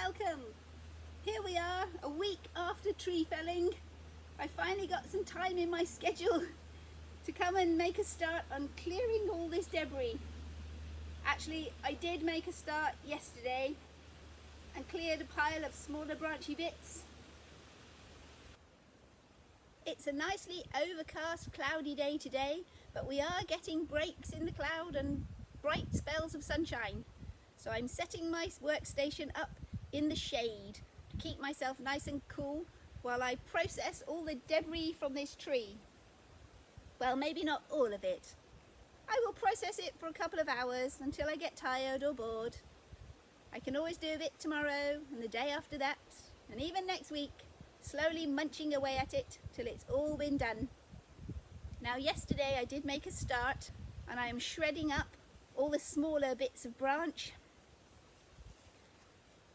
welcome. Here we are, a week after tree felling. I finally got some time in my schedule to come and make a start on clearing all this debris. Actually, I did make a start yesterday and cleared a pile of smaller branchy bits. It's a nicely overcast, cloudy day today, but we are getting breaks in the cloud and bright spells of sunshine. So I'm setting my workstation up in the shade to keep myself nice and cool while I process all the debris from this tree. Well, maybe not all of it. I will process it for a couple of hours until I get tired or bored. I can always do a bit tomorrow and the day after that, and even next week, slowly munching away at it till it's all been done. Now, yesterday I did make a start and I am shredding up all the smaller bits of branch,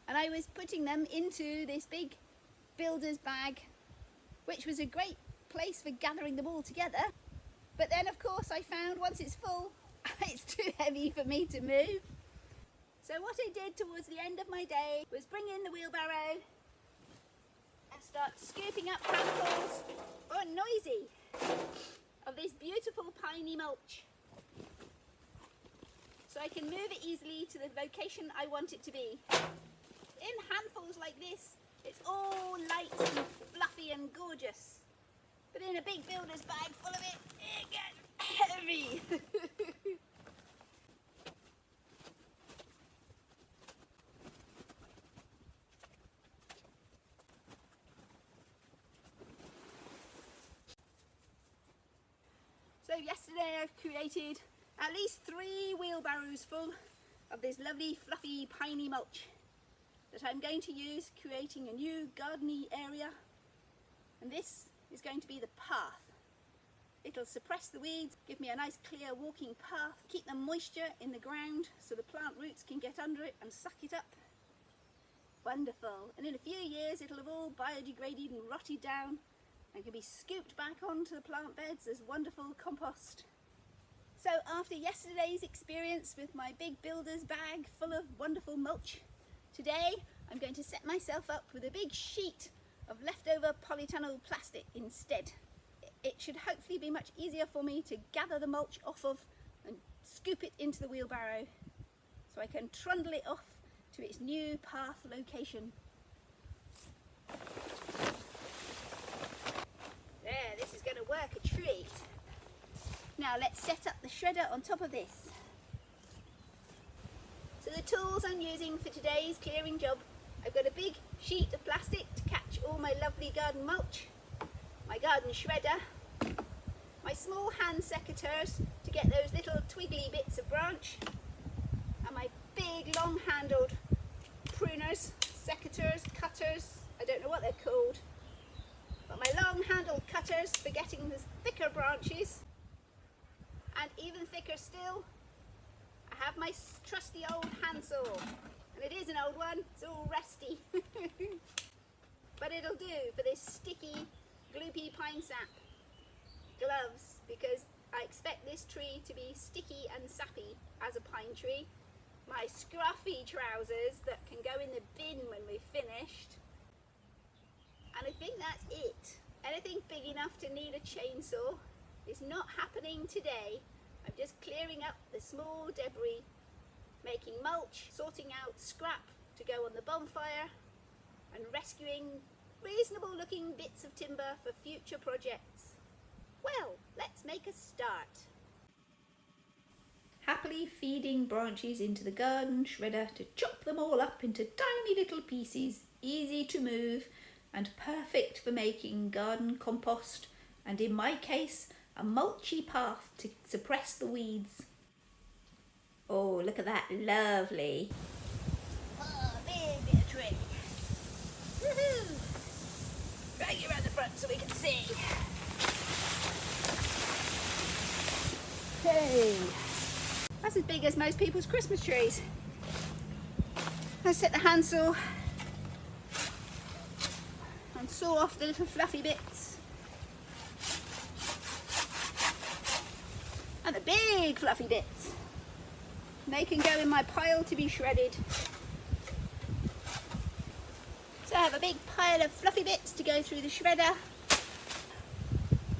and I was putting them into this big builder's bag, which was a great place for gathering them all together. But then of course I found once it's full, it's too heavy for me to move. So what I did towards the end of my day was bring in the wheelbarrow and start scooping up handfuls, oh noisy, of this beautiful piney mulch, so I can move it easily to the location I want it to be. In handfuls like this, it's all light and fluffy and gorgeous. But in a big builder's bag full of it gets heavy. So yesterday I've created at least 3 wheelbarrows full of this lovely fluffy piney mulch that I'm going to use creating a new gardeny area, and this is going to be the path. It'll suppress the weeds, give me a nice clear walking path, keep the moisture in the ground so the plant roots can get under it and suck it up. Wonderful. And in a few years it'll have all biodegraded and rotted down and can be scooped back onto the plant beds as wonderful compost. So after yesterday's experience with my big builder's bag full of wonderful mulch, today I'm going to set myself up with a big sheet of leftover polytunnel plastic instead. It should hopefully be much easier for me to gather the mulch off of and scoop it into the wheelbarrow so I can trundle it off to its new path location. There, this is going to work a treat. Now let's set up the shredder on top of this. So the tools I'm using for today's clearing job, I've got a big sheet of plastic to catch all my lovely garden mulch, my garden shredder, my small hand secateurs to get those little twiggly bits of branch, and my big long handled pruners, secateurs, cutters, I don't know what they're called, but my long handled cutters for getting the thicker branches, and even thicker still, I have my trusty old handsaw, and it is an old one, it's all rusty, but it'll do for this sticky, gloopy pine sap. Gloves, because I expect this tree to be sticky and sappy as a pine tree. My scruffy trousers that can go in the bin when we've finished. And I think that's it. Anything big enough to need a chainsaw is not happening today. I'm just clearing up the small debris, making mulch, sorting out scrap to go on the bonfire, and rescuing reasonable looking bits of timber for future projects. Well, let's make a start. Happily feeding branches into the garden shredder to chop them all up into tiny little pieces, easy to move and perfect for making garden compost, and in my case, a mulchy path to suppress the weeds. Oh, look at that, lovely. Oh, big bit of tree. Woohoo! Drag you around the front so we can see. Hey! That's as big as most people's Christmas trees. Let's set the handsaw and saw off the little fluffy bits. And the big fluffy bits. They can go in my pile to be shredded. have a big pile of fluffy bits to go through the shredder.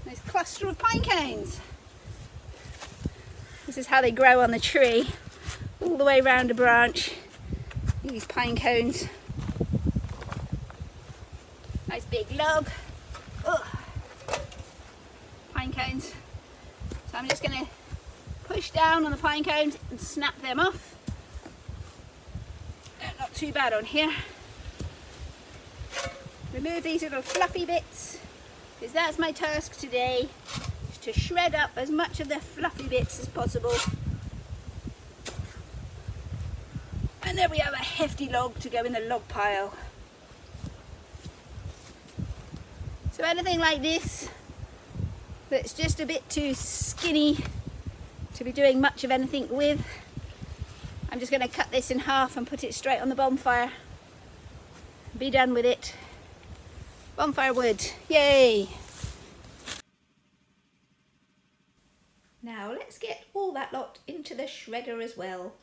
Nice cluster of pine cones. This is how they grow on the tree, all the way around a branch. These pine cones. Nice big log. Ugh. Pine cones. So I'm just going to push down on the pine cones and snap them off. Not too bad on here. Remove these little fluffy bits, because that's my task today, is to shred up as much of the fluffy bits as possible. And then we have a hefty log to go in the log pile. So anything like this that's just a bit too skinny to be doing much of anything with, I'm just going to cut this in half and put it straight on the bonfire. Be done with it. Bonfire wood, yay! Now let's get all that lot into the shredder as well.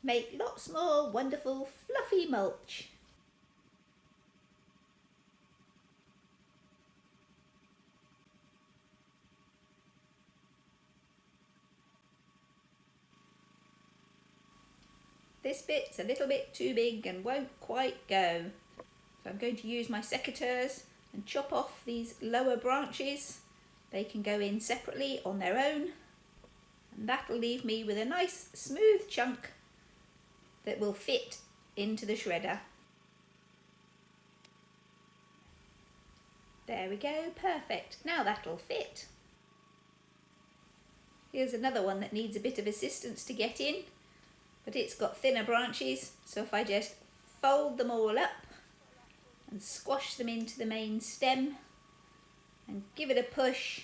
Make lots more wonderful fluffy mulch. This bit's a little bit too big and won't quite go. So I'm going to use my secateurs and chop off these lower branches. They can go in separately on their own. And that'll leave me with a nice smooth chunk that will fit into the shredder. There we go, perfect. Now that'll fit. Here's another one that needs a bit of assistance to get in, but it's got thinner branches, so if I just fold them all up and squash them into the main stem and give it a push,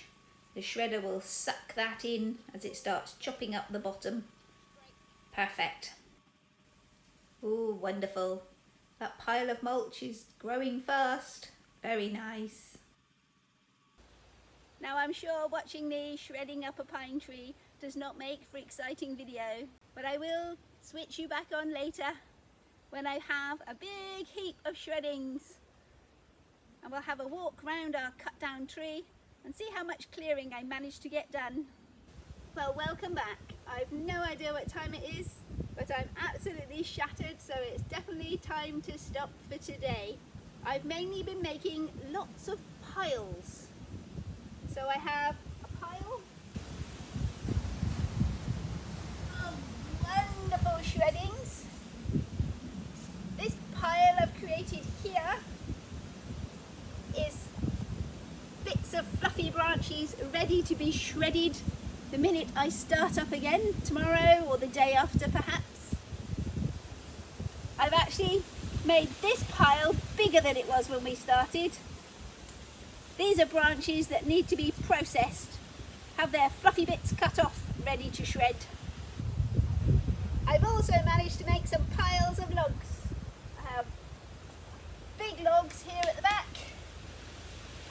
the shredder will suck that in as it starts chopping up the bottom. Perfect. Ooh, wonderful. That pile of mulch is growing fast. Very nice. Now I'm sure watching me shredding up a pine tree does not make for exciting video, but I will switch you back on later when I have a big heap of shreddings, and we'll have a walk round our cut down tree and see how much clearing I managed to get done. Well, welcome back. I've no idea what time it is, but I'm absolutely shattered, so it's definitely time to stop for today. I've mainly been making lots of piles. So I have a pile of wonderful shreddings. This pile I've created here is bits of fluffy branches ready to be shredded the minute I start up again, tomorrow or the day after perhaps. I've actually made this pile bigger than it was when we started. These are branches that need to be processed, have their fluffy bits cut off, ready to shred. I've also managed to make some piles of logs. I have big logs here at the back,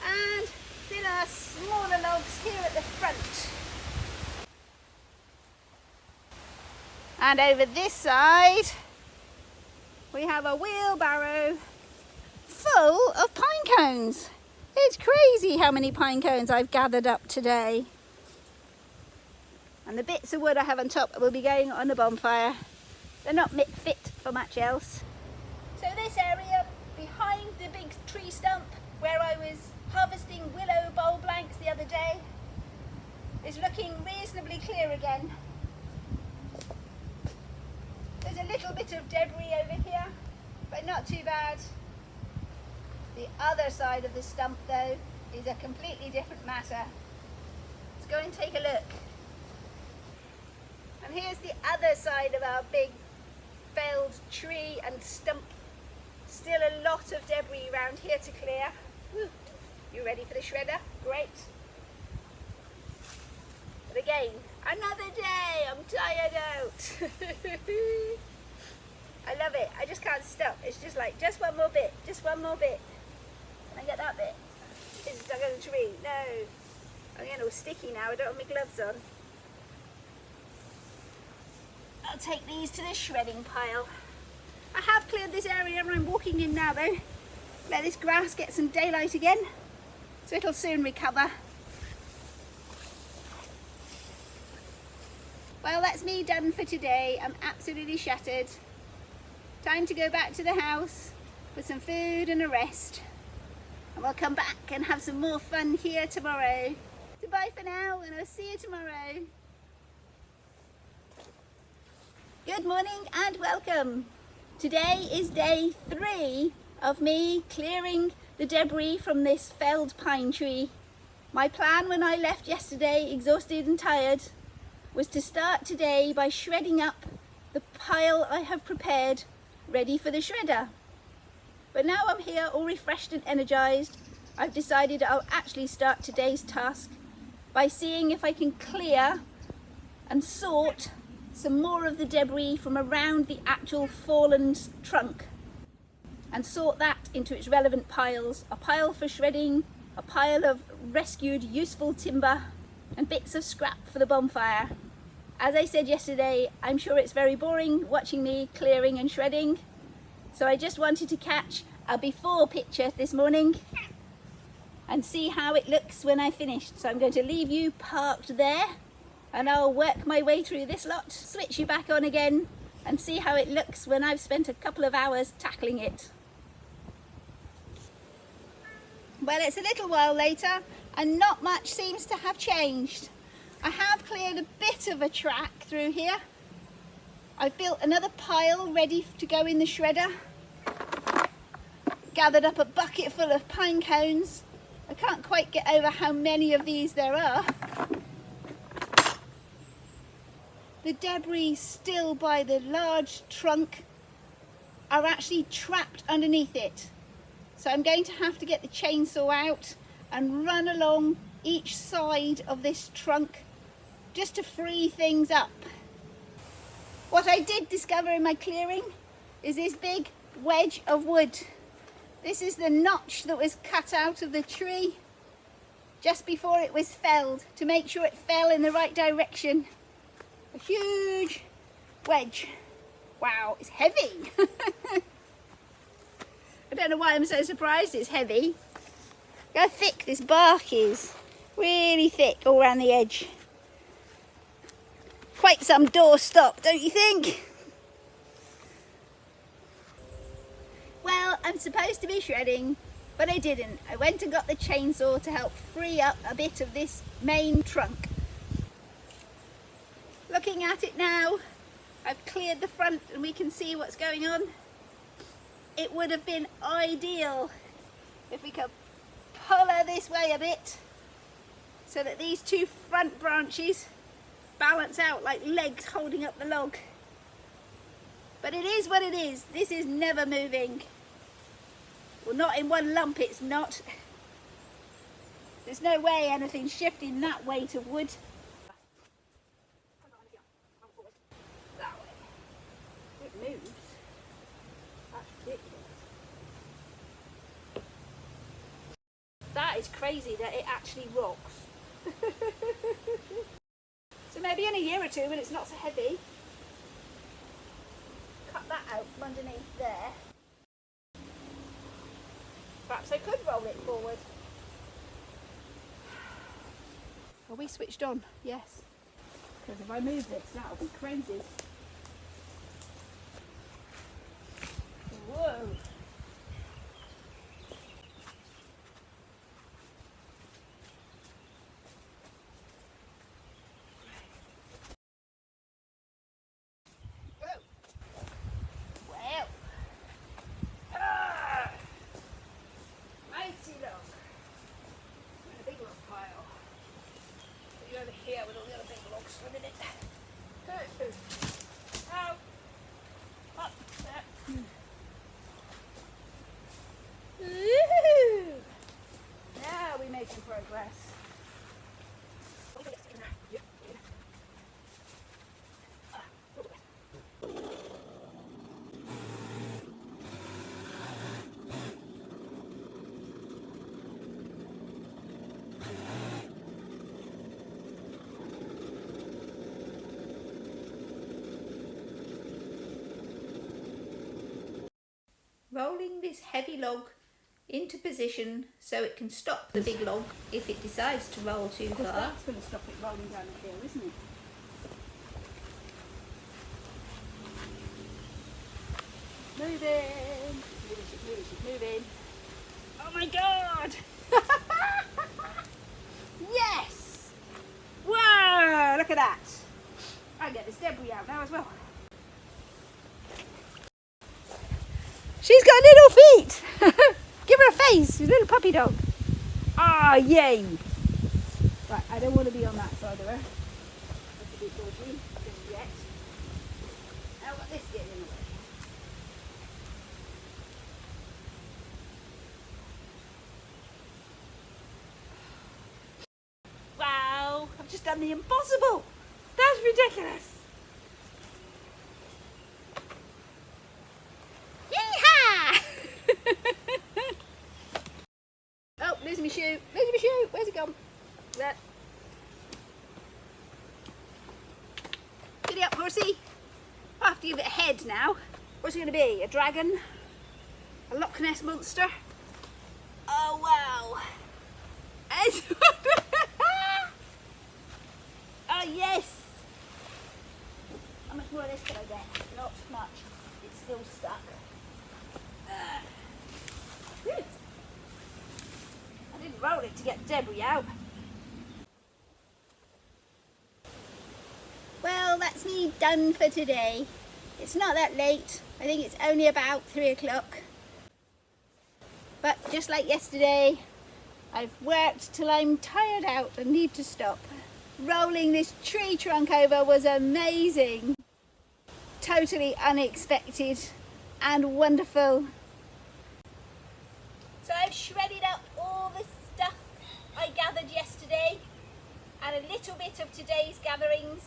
and there are smaller logs here at the front. And over this side, we have a wheelbarrow full of pine cones. It's crazy how many pine cones I've gathered up today. And the bits of wood I have on top will be going on the bonfire. They're not fit for much else. So this area behind the big tree stump where I was harvesting willow bulb blanks the other day is looking reasonably clear again. There's a little bit of debris over here, but not too bad. The other side of the stump though is a completely different matter. Let's go and take a look. And here's the other side of our big felled tree and stump. Still a lot of debris around here to clear. Whew. You ready for the shredder? Great. But again, another day. I'm tired out. I love it. I just can't stop. It's just like, just one more bit, just one more bit. Can I get that bit? It's stuck in the tree. No. I'm getting all sticky now. I don't have my gloves on. I'll take these to the shredding pile. I have cleared this area and I'm walking in now though. Let this grass get some daylight again, so it'll soon recover. Well, that's me done for today. I'm absolutely shattered. Time to go back to the house for some food and a rest. And we'll come back and have some more fun here tomorrow. Goodbye for now, and I'll see you tomorrow. Good morning and welcome. Today is day 3 of me clearing the debris from this felled pine tree. My plan when I left yesterday, exhausted and tired, was to start today by shredding up the pile I have prepared, ready for the shredder. But now I'm here all refreshed and energized, I've decided I'll actually start today's task by seeing if I can clear and sort some more of the debris from around the actual fallen trunk and sort that into its relevant piles. A pile for shredding, a pile of rescued useful timber, and bits of scrap for the bonfire. As I said yesterday, I'm sure it's very boring watching me clearing and shredding, so I just wanted to catch a before picture this morning and see how it looks when I finished. So I'm going to leave you parked there and I'll work my way through this lot, switch you back on again and see how it looks when I've spent a couple of hours tackling it. Well, it's a little while later and not much seems to have changed. I have cleared a bit of a track through here. I've built another pile ready to go in the shredder. Gathered up a bucket full of pine cones. I can't quite get over how many of these there are. The debris still by the large trunk are actually trapped underneath it. So I'm going to have to get the chainsaw out and run along each side of this trunk just to free things up. What I did discover in my clearing is this big wedge of wood. This is the notch that was cut out of the tree just before it was felled to make sure it fell in the right direction. A huge wedge. Wow, it's heavy. I don't know why I'm so surprised it's heavy. Look how thick this bark is. Really thick all around the edge. Quite some doorstop, don't you think? Well, I'm supposed to be shredding, but I didn't. I went and got the chainsaw to help free up a bit of this main trunk. Looking at it now, I've cleared the front and we can see what's going on. It would have been ideal if we could pull her this way a bit so that these two front branches balance out like legs holding up the log. But it is what it is. This is never moving. Well, not in one lump, it's not. There's no way anything's shifting that weight of wood. That way. It moves. That's ridiculous. That is crazy that it actually rocks. So maybe in a year or two when it's not so heavy, cut that out from underneath there. Perhaps I could roll it forward. Are we switched on? Yes. Because if I move this, that'll be crazy. Whoa. Here with all the other big logs swimming in. rolling this heavy log into position so it can stop the big log if it decides to roll too far. That's going to stop it rolling down the hill, isn't it? Moving! She's moving. Oh my god! Yes! Whoa! Look at that! I get this debris out now as well. She's got little feet! Give her a face, she's a little puppy dog. Ah, yay! Right, I don't want to be on that side of her. That's a bit dodgy, just yet. I've got this getting in the way. Wow, I've just done the impossible! That's ridiculous! Yeehaw! Oh, losing my shoe. Losing my shoe. Where's it gone? There. Giddy up, horsey. I have to give it a head now. What's it going to be? A dragon? A Loch Ness monster? Oh, wow. Oh, yes. How much more of this can I get? Not much. It's still stuck. Good. I didn't roll it to get debris out. Well, that's me done for today. It's not that late. I think it's only about 3 o'clock. But just like yesterday, I've worked till I'm tired out and need to stop. Rolling this tree trunk over was amazing. Totally unexpected and wonderful. So I've shredded up all the stuff I gathered yesterday and a little bit of today's gatherings,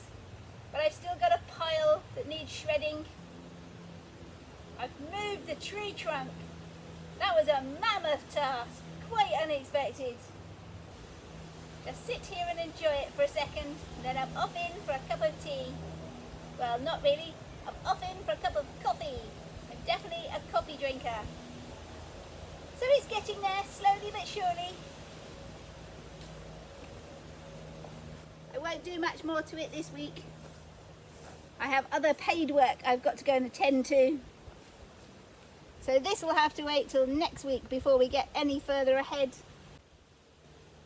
but I've still got a pile that needs shredding. I've moved the tree trunk. That was a mammoth task, quite unexpected. Just sit here and enjoy it for a second, and then I'm off in for a cup of tea. Well, not really. I'm off in for a cup of coffee. I'm definitely a coffee drinker. So it's getting there, slowly but surely. I won't do much more to it this week. I have other paid work I've got to go and attend to. So this will have to wait till next week before we get any further ahead.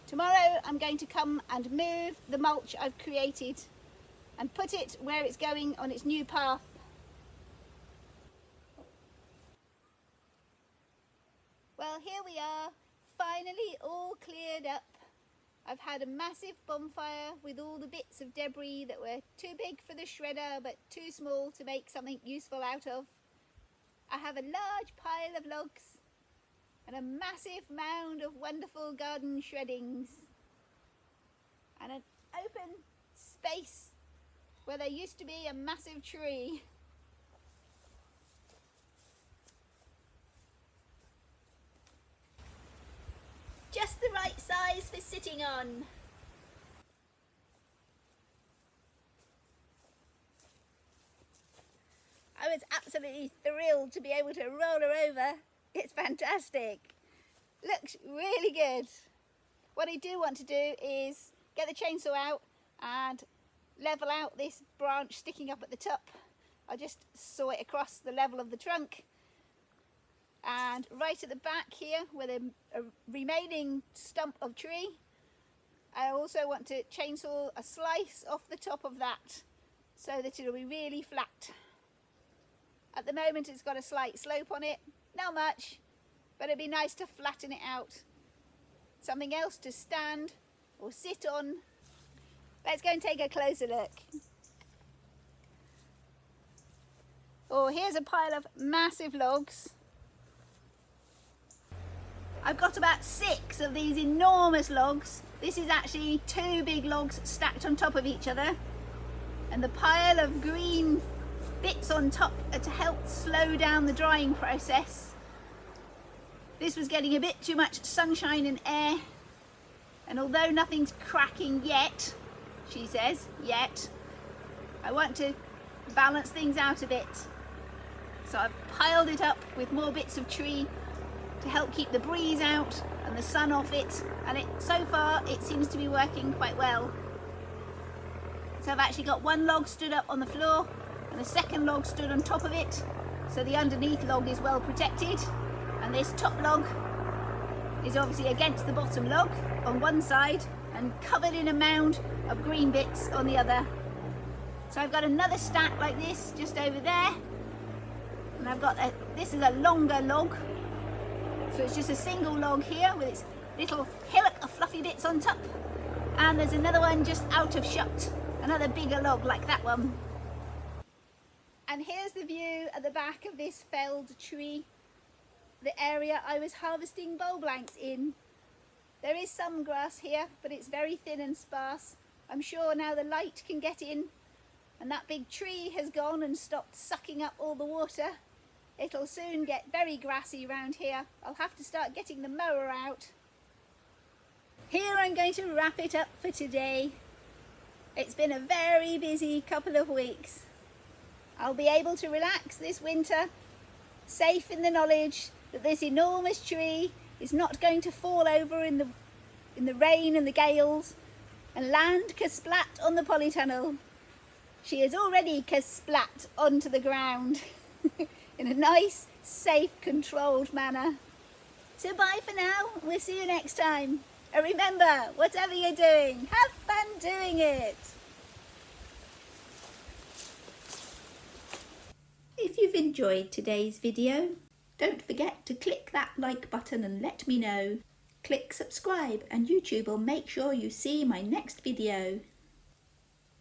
Tomorrow I'm going to come and move the mulch I've created and put it where it's going on its new path. Well, here we are, finally all cleared up. I've had a massive bonfire with all the bits of debris that were too big for the shredder but too small to make something useful out of. I have a large pile of logs and a massive mound of wonderful garden shreddings and an open space where there used to be a massive tree. Just the right size for sitting on. I was absolutely thrilled to be able to roll her over. It's fantastic. Looks really good. What I do want to do is get the chainsaw out and level out this branch sticking up at the top. I'll just saw it across the level of the trunk. And right at the back here where the remaining stump of tree, I also want to chainsaw a slice off the top of that so that it'll be really flat. At the moment it's got a slight slope on it, not much, but it'd be nice to flatten it out. Something else to stand or sit on. Let's go and take a closer look. Oh, here's a pile of massive logs. I've got about 6 of these enormous logs. This is actually 2 big logs stacked on top of each other. And the pile of green bits on top are to help slow down the drying process. This was getting a bit too much sunshine and air. And although nothing's cracking yet, she says, yet, I want to balance things out a bit. So I've piled it up with more bits of tree to help keep the breeze out and the sun off it, and so far it seems to be working quite well. So I've actually got one log stood up on the floor and the second log stood on top of it, so the underneath log is well protected, and this top log is obviously against the bottom log on one side and covered in a mound of green bits on the other. So I've got another stack like this just over there, and I've got this is a longer log, so it's just a single log here with its little hillock of fluffy bits on top, and there's another one just out of shot, another bigger log like that one. And here's the view at the back of this felled tree, the area I was harvesting bulb blanks in. There is some grass here, but it's very thin and sparse. I'm sure now the light can get in and that big tree has gone and stopped sucking up all the water. It'll soon get very grassy around here. I'll have to start getting the mower out. Here I'm going to wrap it up for today. It's been a very busy couple of weeks. I'll be able to relax this winter, safe in the knowledge that this enormous tree is not going to fall over in the rain and the gales and land kersplat on the polytunnel. She is already kersplat onto the ground in a nice, safe, controlled manner. So bye for now. We'll see you next time. And remember, whatever you're doing, have fun doing it. If you've enjoyed today's video, don't forget to click that like button and let me know. Click subscribe and YouTube will make sure you see my next video.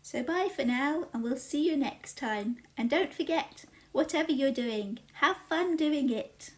So bye for now, and we'll see you next time. And don't forget, whatever you're doing, have fun doing it.